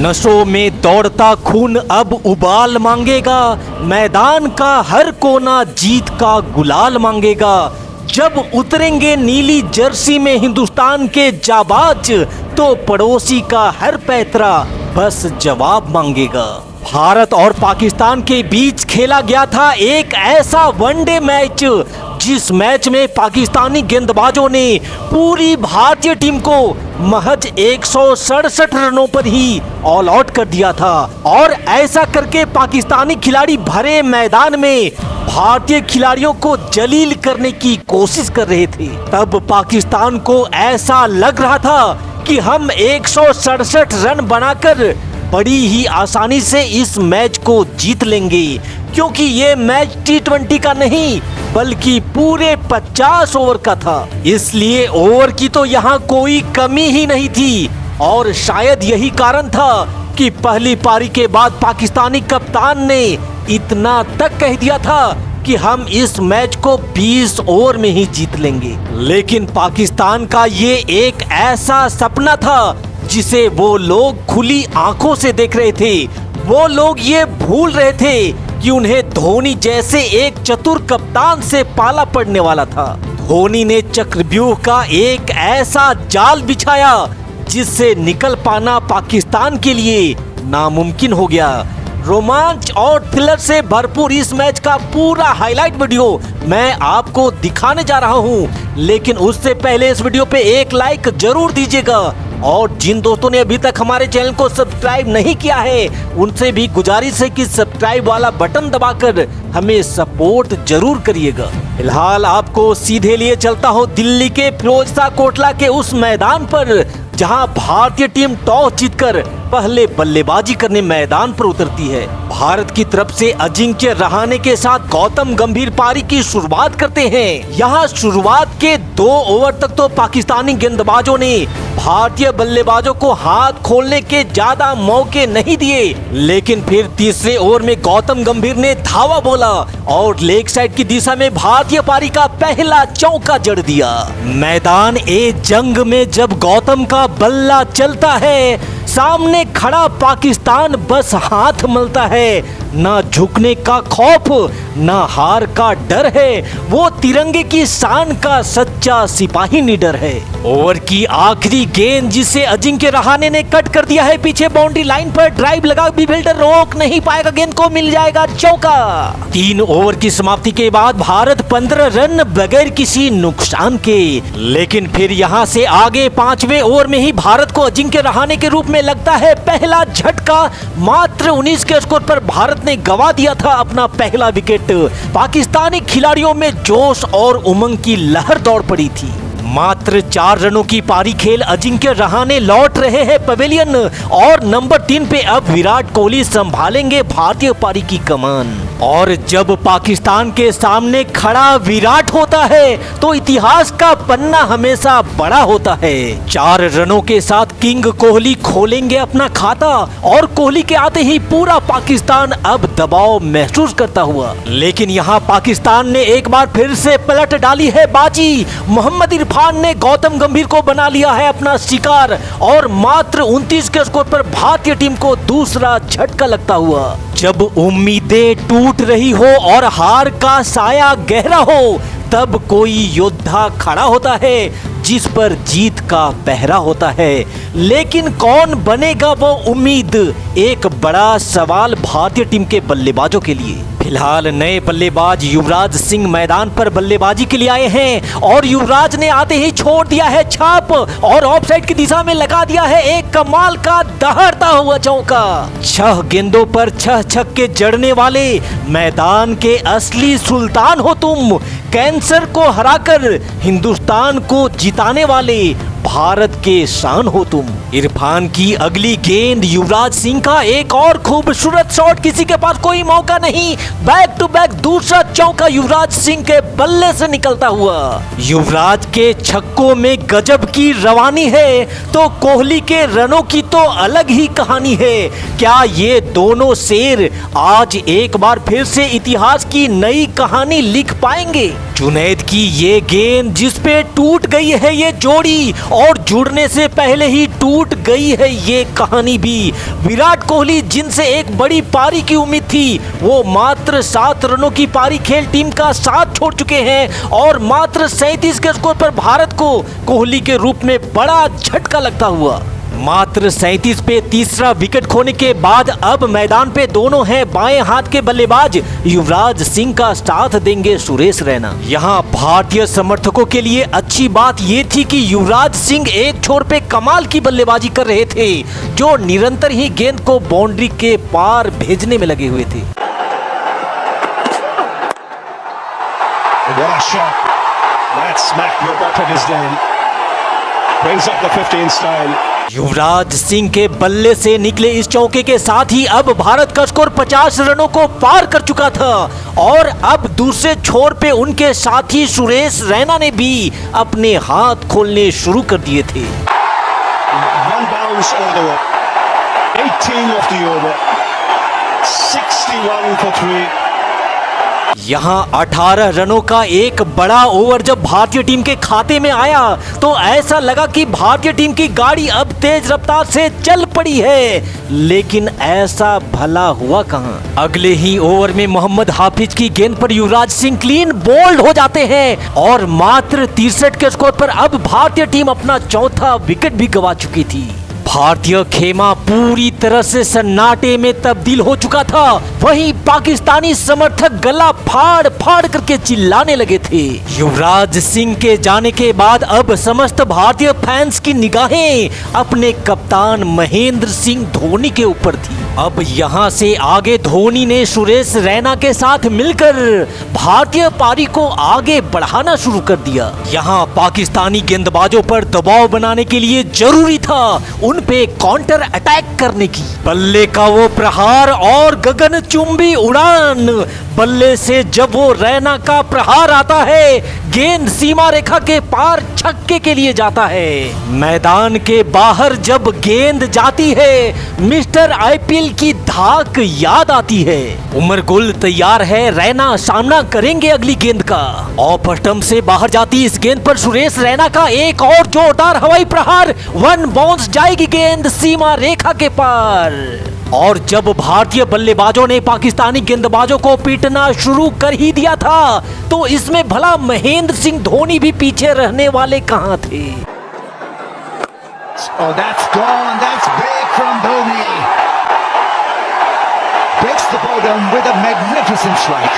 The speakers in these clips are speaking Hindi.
नशों में दौड़ता खून अब उबाल मांगेगा, मैदान का हर कोना जीत का गुलाल मांगेगा। जब उतरेंगे नीली जर्सी में हिंदुस्तान के जाबाज, तो पड़ोसी का हर पैतरा बस जवाब मांगेगा। भारत और पाकिस्तान के बीच खेला गया था एक ऐसा वनडे मैच, जिस मैच में पाकिस्तानी गेंदबाजों ने पूरी भारतीय टीम को महज 167 रनों पर ही ऑल आउट कर दिया था। और ऐसा करके पाकिस्तानी खिलाड़ी भरे मैदान में भारतीय खिलाड़ियों को जलील करने की कोशिश कर रहे थे। तब पाकिस्तान को ऐसा लग रहा था कि हम 167 रन बनाकर बड़ी ही आसानी से इस मैच को जीत लेंगे, क्योंकि ये मैच T20 का नहीं बल्कि पूरे 50 ओवर का था। इसलिए ओवर की तो यहाँ कोई कमी ही नहीं थी। और शायद यही कारण था कि पहली पारी के बाद पाकिस्तानी कप्तान ने इतना तक कह दिया था कि हम इस मैच को 20 ओवर में ही जीत लेंगे। लेकिन पाकिस्तान का ये एक ऐसा सपना था जिसे वो लोग खुली आंखों से देख रहे थे। वो लोग ये भूल रहे थे कि उन्हें धोनी जैसे एक चतुर कप्तान से पाला पड़ने वाला था। धोनी ने चक्रव्यूह का एक ऐसा जाल बिछाया जिससे निकल पाना पाकिस्तान के लिए नामुमकिन हो गया। रोमांच और थ्रिलर से भरपूर इस मैच का पूरा हाईलाइट वीडियो मैं आपको दिखाने जा रहा हूं, लेकिन उससे पहले इस वीडियो पे एक लाइक जरूर दीजिएगा। और जिन दोस्तों ने अभी तक हमारे चैनल को सब्सक्राइब नहीं किया है, उनसे भी गुजारिश है कि सब्सक्राइब वाला बटन दबाकर हमें सपोर्ट जरूर करिएगा। फिलहाल आपको सीधे लिए चलता हूँ दिल्ली के फिरोजशाह कोटला के उस मैदान पर, जहां भारतीय टीम टॉस जीतकर पहले बल्लेबाजी करने मैदान पर उतरती है। भारत की तरफ से अजिंक्य रहाणे के साथ गौतम गंभीर पारी की शुरुआत करते हैं। यहां शुरुआत के 2 ओवर तक तो पाकिस्तानी गेंदबाजों ने भारतीय बल्लेबाजों को हाथ खोलने के ज्यादा मौके नहीं दिए, लेकिन फिर तीसरे ओवर में गौतम गंभीर ने धावा बोला और लेग साइड की दिशा में भारतीय पारी का पहला चौका जड़ दिया। मैदान ए जंग में जब गौतम का बल्ला चलता है, सामने खड़ा पाकिस्तान बस हाथ मलता है। ना झुकने का खौफ, ना हार का डर है, वो तिरंगे की शान का सच्चा सिपाही निडर है। ओवर की आखिरी गेंद जिसे अजिंक्य रहाणे ने कट कर दिया है पीछे बाउंड्री लाइन पर, ड्राइव लगा भी फील्डर रोक नहीं पाएगा, गेंद को मिल जाएगा चौका। 3 ओवर की समाप्ति के बाद भारत 15 रन बगैर किसी नुकसान के। लेकिन फिर यहाँ से आगे 5वें ओवर में ही भारत को अजिंक्य रहाणे के रूप में लगता है पहला झटका। मात्र 19 के स्कोर पर भारत ने गंवा दिया था अपना पहला विकेट। पाकिस्तानी खिलाड़ियों में जोश और उमंग की लहर दौड़ पड़ी थी। मात्र 4 रनों की पारी खेल अजिंक्य रहाणे लौट रहे हैं पवेलियन, और नंबर 3 पे अब विराट कोहली संभालेंगे भारतीय पारी की कमान। और जब पाकिस्तान के सामने खड़ा विराट होता है तो इतिहास का पन्ना हमेशा बड़ा होता है। 4 रनों के साथ किंग कोहली खोलेंगे अपना खाता, और कोहली के आते ही पूरा पाकिस्तान अब दबाव महसूस करता हुआ। लेकिन यहाँ पाकिस्तान ने एक बार फिर से पलट डाली है बाजी। मोहम्मद इरफान ने गौतम गंभीर को बना लिया है अपना शिकार, और मात्र 29 के स्कोर पर भारतीय टीम को दूसरा झटका लगता हुआ। जब उम्मीदें टूट रही हो और हार का साया गहरा हो, तब कोई योद्धा खड़ा होता है जिस पर जीत का पहरा होता है। लेकिन कौन बनेगा वो उम्मीद, एक बड़ा सवाल भारतीय टीम के बल्लेबाजों के लिए। फिलहाल नए बल्लेबाज युवराज सिंह मैदान पर बल्लेबाजी के लिए आए हैं, और युवराज ने आते ही छोड़ दिया है छाप और ऑफसाइड की दिशा में लगा दिया है एक कमाल का दहाड़ता हुआ चौका। 6 गेंदों पर 6 छक्के जड़ने वाले मैदान के असली सुल्तान हो तुम। कैंसर को हराकर हिंदुस्तान को जिताने वाले भारत के शान हो तुम। इरफान की अगली गेंद, युवराज सिंह का एक और खूबसूरत शॉट, किसी के पास कोई मौका नहीं, बैक टू बैक दूसरा चौका युवराज सिंह के बल्ले से निकलता हुआ। युवराज के छक्कों में गजब की रवानी है तो कोहली के रनों की तो अलग ही कहानी है। क्या ये दोनों शेर आज एक बार फिर से इतिहास की नई कहानी लिख पाएंगे? जुनैद की ये गेंद जिस पे टूट गई है ये जोड़ी, और जुड़ने से पहले ही टूट गई है ये कहानी भी। विराट कोहली जिनसे एक बड़ी पारी की उम्मीद थी, वो मात्र 7 रनों की पारी खेल टीम का साथ छोड़ चुके हैं, और मात्र 37 के स्कोर पर भारत को कोहली के रूप में बड़ा झटका लगता हुआ। मात्र 37 पे तीसरा विकेट खोने के बाद अब मैदान पे दोनों हैं बाएं हाथ के बल्लेबाज। युवराज सिंह का साथ देंगे सुरेश रैना। यहाँ भारतीय समर्थकों के लिए अच्छी बात ये थी कि युवराज सिंह एक छोर पे कमाल की बल्लेबाजी कर रहे थे, जो निरंतर ही गेंद को बाउंड्री के पार भेजने में लगे हुए थे। युवराज सिंह के बल्ले से निकले इस चौके के साथ ही अब भारत का स्कोर 50 रनों को पार कर चुका था, और अब दूसरे छोर पे उनके साथी सुरेश रैना ने भी अपने हाथ खोलने शुरू कर दिए थे। 61 for 3। यहाँ 18 रनों का एक बड़ा ओवर जब भारतीय टीम के खाते में आया तो ऐसा लगा कि भारतीय टीम की गाड़ी अब तेज रफ्तार से चल पड़ी है, लेकिन ऐसा भला हुआ कहां। अगले ही ओवर में मोहम्मद हाफिज की गेंद पर युवराज सिंह क्लीन बोल्ड हो जाते हैं, और मात्र 63 के स्कोर पर अब भारतीय टीम अपना चौथा विकेट भी गंवा चुकी थी। भारतीय खेमा पूरी तरह से सन्नाटे में तब्दील हो चुका था। वहीं पाकिस्तानी समर्थक गला फाड़ फाड़ करके चिल्लाने लगे थे। युवराज सिंह के जाने के बाद अब समस्त भारतीय फैंस की निगाहें अपने कप्तान महेंद्र सिंह धोनी के ऊपर थी। अब यहां से आगे धोनी ने सुरेश रैना के साथ मिलकर भारतीय पारी को आगे बढ़ाना शुरू कर दिया। यहां पाकिस्तानी गेंदबाजों पर दबाव बनाने के लिए जरूरी था उन पे काउंटर अटैक करने की। बल्ले का वो प्रहार और गगनचुंबी उड़ान, बल्ले से जब वो रैना का प्रहार आता है, गेंद सीमा रेखा के पार छक्के के लिए जाता है। मैदान के बाहर जब गेंद जाती है, मिस्टर आईपीएल की धाक याद आती है। उमर गुल तैयार है, रैना सामना करेंगे अगली गेंद का। ऑफ स्टंप से बाहर जाती इस गेंद पर सुरेश रैना का एक और जोरदार हवाई प्रहार, वन बाउंस जाएगी गेंद सीमा रेखा के पार। और जब भारतीय बल्लेबाजों ने पाकिस्तानी गेंदबाजों को पीटना शुरू कर ही दिया था, तो इसमें भला महेंद्र सिंह धोनी भी पीछे रहने वाले कहां थे। Oh, that's gone. That's break from Dhoni. Breaks the ball down with a magnificent strike.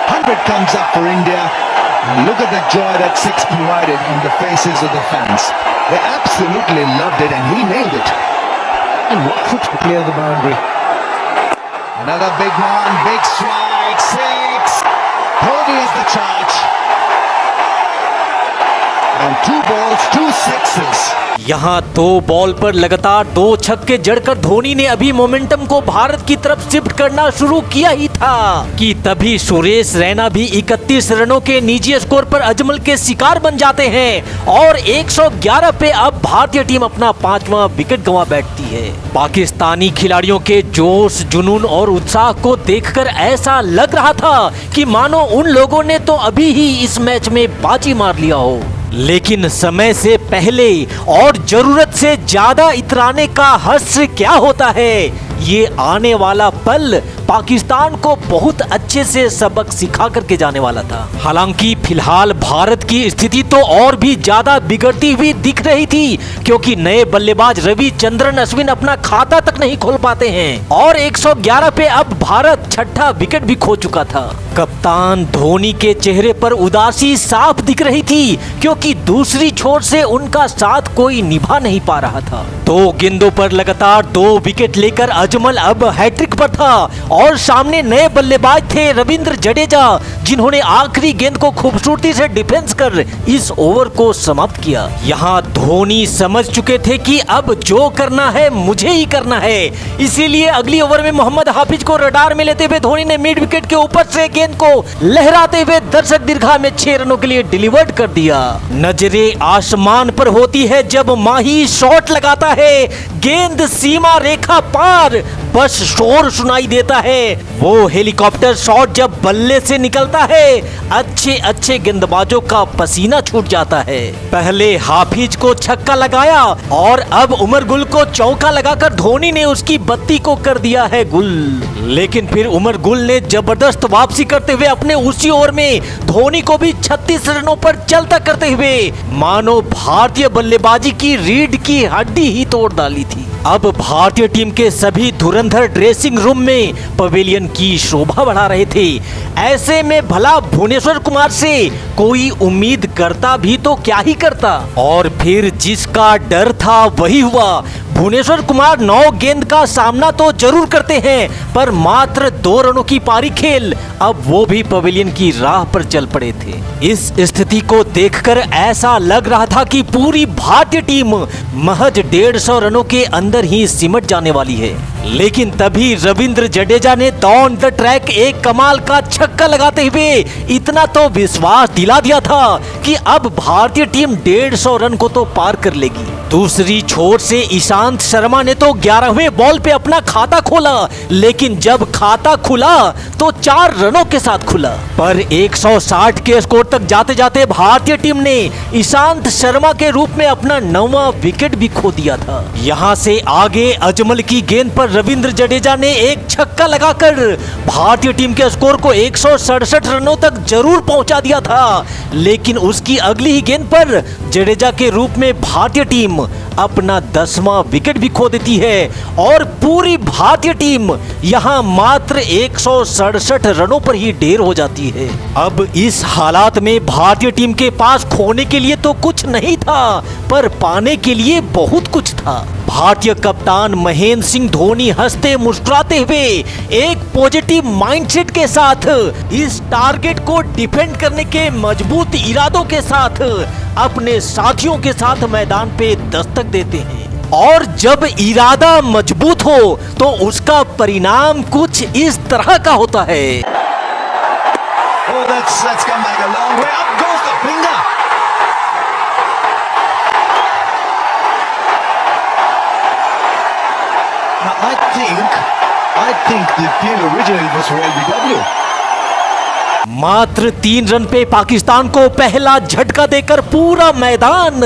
100 comes up for India. And look at the joy that six provided in the faces of the fans. They absolutely loved it, and he nailed it. And what foot to clear the boundary. Another big one, big strike, 6. Dhoni is the charge. And 2 balls, 2 sixes. यहाँ 2 बॉल पर लगातार 2 छक्के जड़कर धोनी ने अभी मोमेंटम को भारत की तरफ शिफ्ट करना शुरू किया ही था कि तभी सुरेश रैना भी 31 रनों के निजी स्कोर पर अजमल के शिकार बन जाते हैं, और 111 पे अब भारतीय टीम अपना 5वां विकेट गंवा बैठती है। पाकिस्तानी खिलाड़ियों के जोश, जुनून और उत्साह को देखकर ऐसा लग रहा था कि मानो उन लोगों ने तो अभी ही इस मैच में बाजी मार लिया हो। लेकिन समय से पहले और जरूरत से ज्यादा इतराने का हश्र क्या होता है, ये आने वाला पल पाकिस्तान को बहुत अच्छे से सबक सिखा करके जाने वाला था। हालांकि फिलहाल भारत की स्थिति तो और भी ज्यादा बिगड़ती हुई दिख रही थी, क्योंकि नए बल्लेबाज रविचंद्रन अश्विन अपना खाता तक नहीं खोल पाते हैं, और 111 पे अब भारत 6ठा विकेट भी खो चुका था। कप्तान धोनी के चेहरे पर उदासी साफ दिख रही थी, क्योंकि दूसरी छोर से उनका साथ कोई निभा नहीं पा रहा था। 2 गेंदों पर लगातार 2 विकेट लेकर अजमल अब हैट्रिक पर था, और सामने नए बल्लेबाज थे रविंद्र जडेजा, जिन्होंने आखिरी गेंद को खूबसूरती से डिफेंस कर इस ओवर को समाप्त किया। यहाँ धोनी समझ चुके थे कि अब जो करना है मुझे ही करना है, इसीलिए अगली ओवर में मोहम्मद हाफिज को रडार में लेते हुए धोनी ने मिड विकेट के ऊपर से गेंद को लहराते हुए दर्शक दीर्घा में 6 रनों के लिए डिलीवर्ड कर दिया। नजरे आसमान पर होती है जब माही शॉट लगाता है, गेंद सीमा रेखा पार, बस शोर सुनाई देता है। वो हेलीकॉप्टर शॉट जब बल्ले से निकलता है, अच्छे अच्छे गेंदबाजों का पसीना छूट जाता है। पहले हाफिज को छक्का लगाया और अब उमर गुल को चौका लगाकर धोनी ने उसकी बत्ती को कर दिया है गुल। लेकिन फिर उमर गुल ने जबरदस्त वापसी करते हुए अपने उसी ओवर में धोनी को भी 36 रनों पर चलता करते हुए मानो भारतीय बल्लेबाजी की रीढ़ की हड्डी ही तोड़ डाली थी। अब भारतीय टीम के सभी धुरंधर ड्रेसिंग रूम में पवेलियन की शोभा बढ़ा रहे थे। ऐसे में भला भुवनेश्वर कुमार से कोई उम्मीद करता भी तो क्या ही करता, और फिर जिसका डर था वही हुआ। भुवनेश्वर कुमार 9 गेंद का सामना तो जरूर करते हैं, पर मात्र 2 रनों की पारी खेल अब वो भी पवेलियन की राह पर चल पड़े थे। इस स्थिति को देखकर ऐसा लग रहा था कि पूरी भारतीय टीम महज 150 रनों के अंदर ही सिमट जाने वाली है। लेकिन तभी रविंद्र जडेजा ने ऑन द ट्रैक एक कमाल का छक्का लगाते हुए इतना तो विश्वास दिला दिया था कि अब भारतीय टीम 150 रन को तो पार कर लेगी। दूसरी छोर से ईशांत शर्मा ने तो 11वें बॉल पे अपना खाता खोला, लेकिन जब खाता खुला तो 4 रनों के साथ खुला। पर 160 के स्कोर तक जाते जाते भारतीय टीम ने ईशांत शर्मा के रूप में अपना 9वां विकेट भी खो दिया था। यहाँ से आगे अजमल की गेंद पर रविंद्र जडेजा ने एक छक्का लगाकर भारतीय टीम के स्कोर को 167 रनों तक जरूर पहुंचा दिया था, लेकिन उसकी अगली ही गेंद पर जडेजा के रूप में भारतीय टीम अपना 10वां विकेट भी खो देती है और पूरी भारतीय टीम यहां मात्र 167 रनों पर ही ढेर हो जाती है। अब इस हालात में भारतीय टीम के पास खोने के लिए तो कुछ नहीं था, पर पाने के लिए बहुत कुछ था। भारतीय कप्तान महेंद्र सिंह धोनी हंसते मुस्कुराते हुए एक पॉजिटिव माइंडसेट के साथ इस टारगेट को डिफेंड करने के मजबूत इरादों के साथ अपने साथियों के साथ मैदान पे दस्तक देते हैं। और जब इरादा मजबूत हो तो उसका परिणाम कुछ इस तरह का होता है। Oh, that's come back a long way. Up goes the finger. Now I think the appeal originally was for LBW. मात्र 3 रन पे पाकिस्तान को पहला झटका देकर पूरा मैदान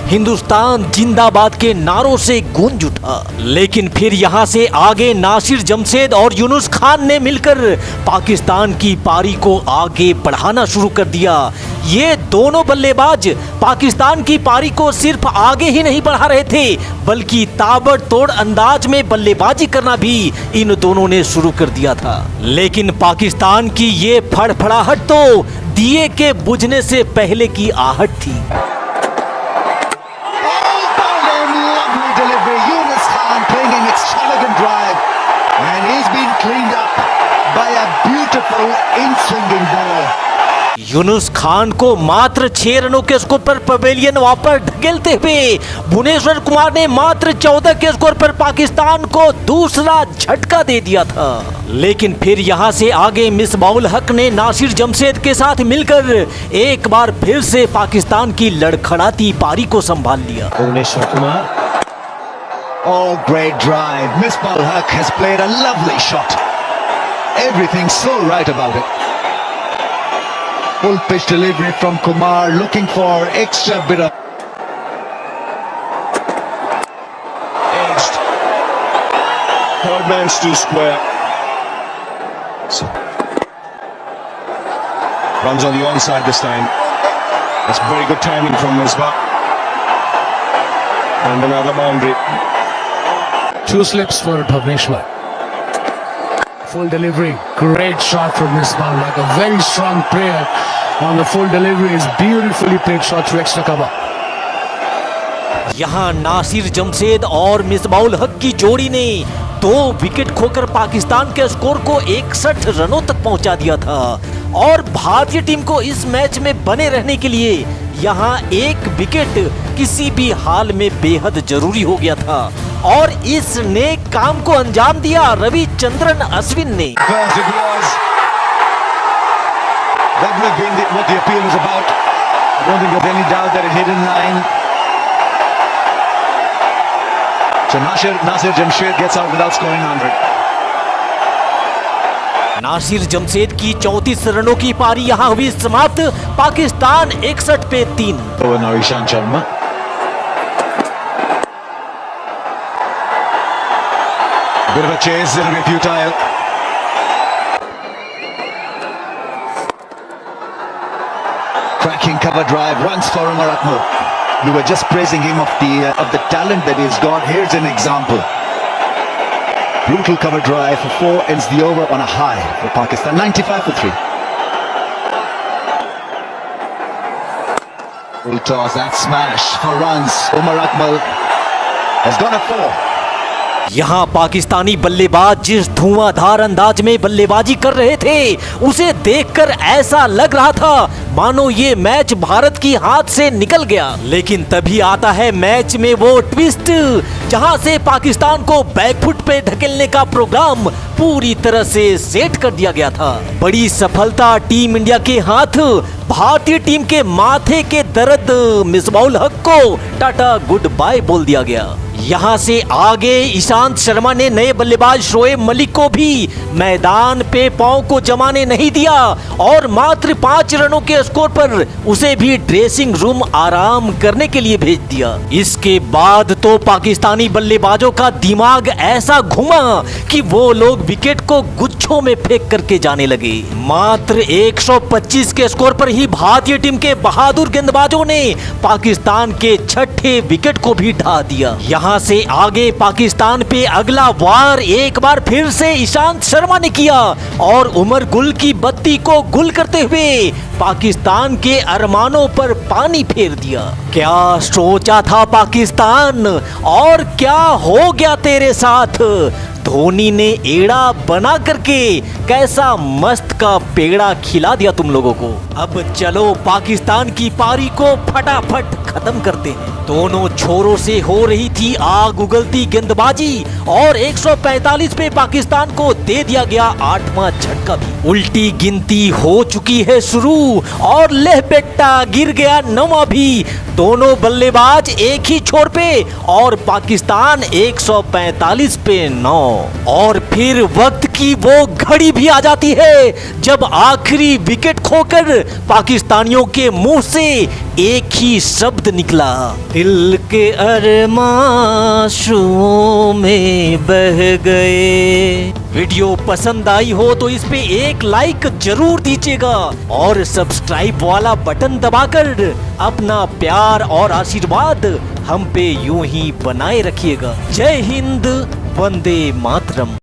हिंदुस्तान जिंदाबाद के नारों से गूंज उठा। लेकिन फिर यहां से आगे नासिर जमशेद और यूनुस खान ने मिलकर पाकिस्तान की पारी को आगे बढ़ाना शुरू कर दिया। ये दोनों बल्लेबाज पाकिस्तान की पारी को सिर्फ आगे ही नहीं बढ़ा रहे थे, बल्कि ताबड़तोड़ अंदाज में बल्लेबाजी करना भी इन दोनों ने शुरू कर दिया था। लेकिन पाकिस्तान की ये फड़फड़ाहट तो दिए के बुझने से पहले की आहट थी। यूनुस खान को मात्र 6 रनों के स्कोर पर पवेलियन वापस ढकेलते हुए भुवनेश्वर कुमार ने मात्र 14 के स्कोर पर पाकिस्तान को दूसरा झटका दे दिया था। लेकिन फिर यहां से आगे मिसबाउल हक ने नासिर जमशेद के साथ मिलकर एक बार फिर से पाकिस्तान की लड़खड़ाती पारी को संभाल लिया। Bhuvneshwar Kumar, oh great drive. Misbah Haq has played a lovely shot. Everything so right about it. Full pitch delivery from Kumar, looking for extra bit of edged. Third man's too square. So, runs on the onside this time. That's very good timing from Misbah. And another boundary. 2 slips for Bhuvaneshwar. Full delivery, great shot from Misbah, like a very strong player on the full delivery. Is beautifully played shot through extra cover. यहाँ नासिर जमशेद और मिसबाउल हक की जोड़ी ने 2 विकेट खोकर पाकिस्तान के स्कोर को 61 रनों तक पहुंचा दिया था और भारतीय टीम को इस मैच में बने रहने के लिए यहां 1 विकेट किसी भी हाल में बेहद जरूरी हो गया था और इस नेक काम को अंजाम दिया रविचंद्रन अश्विन ने। First it was. That would have been what the appeal was about. I don't think there's any doubt that it hit in line. So Nasir Jamshed gets out without scoring 100. Nasir Jamshed की 34 रनों की पारी यहां हुई समाप्त। पाकिस्तान 61 पे 3। Oh, now Ishan Sharma. Bit of a chase, it'll be futile. Cracking cover drive, runs for Umar Akmal. We were just praising him of the talent that he's got. Here's an example. Brutal cover drive for 4 ends the over on a high for Pakistan. 95 for 3. Full toss, that smash for runs. Umar Akmal has gone a 4. यहां पाकिस्तानी बल्लेबाज जिस धुआंधार अंदाज में बल्लेबाजी कर रहे थे उसे देखकर ऐसा लग रहा था मानो ये मैच भारत की हाथ से निकल गया। लेकिन तभी आता है मैच में वो ट्विस्ट जहां से पाकिस्तान को बैकफुट पे ढकेलने का प्रोग्राम पूरी तरह से सेट कर दिया गया था। बड़ी सफलता टीम इंडिया के हाथ। भारतीय टीम के माथे के दर्द मिसबाउल हक को टाटा गुड बाय बोल दिया गया। यहां से आगे ईशांत शर्मा ने नए बल्लेबाज शोएब मलिक को भी मैदान पे पांव को जमाने नहीं दिया और मात्र 5 रनों के स्कोर पर उसे भी ड्रेसिंग रूम आराम करने के लिए भेज दिया। इसके बाद तो पाकिस्तानी बल्लेबाजों का दिमाग ऐसा घुमा कि वो लोग विकेट को गुच्छों में फेंक करके जाने लगे। मात्र 125 के स्कोर पर ही भारतीय टीम के बहादुर गेंदबाजों ने पाकिस्तान के 6ठे विकेट को भी ढा दिया। यहां से आगे पाकिस्तान पे अगला वार एक बार फिर से ईशांत शर्मा ने किया और उमर गुल की बत्ती को गुल करते हुए पाकिस्तान के अरमानों पर पानी फेर दिया। क्या सोचा था पाकिस्तान और क्या हो गया तेरे साथ। धोनी ने एड़ा बना करके कैसा मस्त का पेड़ा खिला दिया तुम लोगों को। अब चलो पाकिस्तान की पारी को फटाफट खत्म करते हैं। दोनों छोरों से हो रही थी आग उगलती गेंदबाजी और 145 पे पाकिस्तान को दे दिया गया 8वां झटका भी। उल्टी गिनती हो चुकी है शुरू और लेह बेट्टा गिर गया 9वां भी। दोनों बल्लेबाज एक ही छोर पे और पाकिस्तान 145 पे 9। और फिर वक्त की वो घड़ी भी आ जाती है जब आखिरी विकेट खोकर पाकिस्तानियों के मुंह से एक ही शब्द निकला, दिल के अरमां आंसुओं में बह गए। वीडियो पसंद आई हो तो इस पे एक लाइक जरूर दीजिएगा और सब्सक्राइब वाला बटन दबाकर अपना प्यार और आशीर्वाद हम पे यूं ही बनाए रखिएगा। जय हिंद, वंदे मातरम।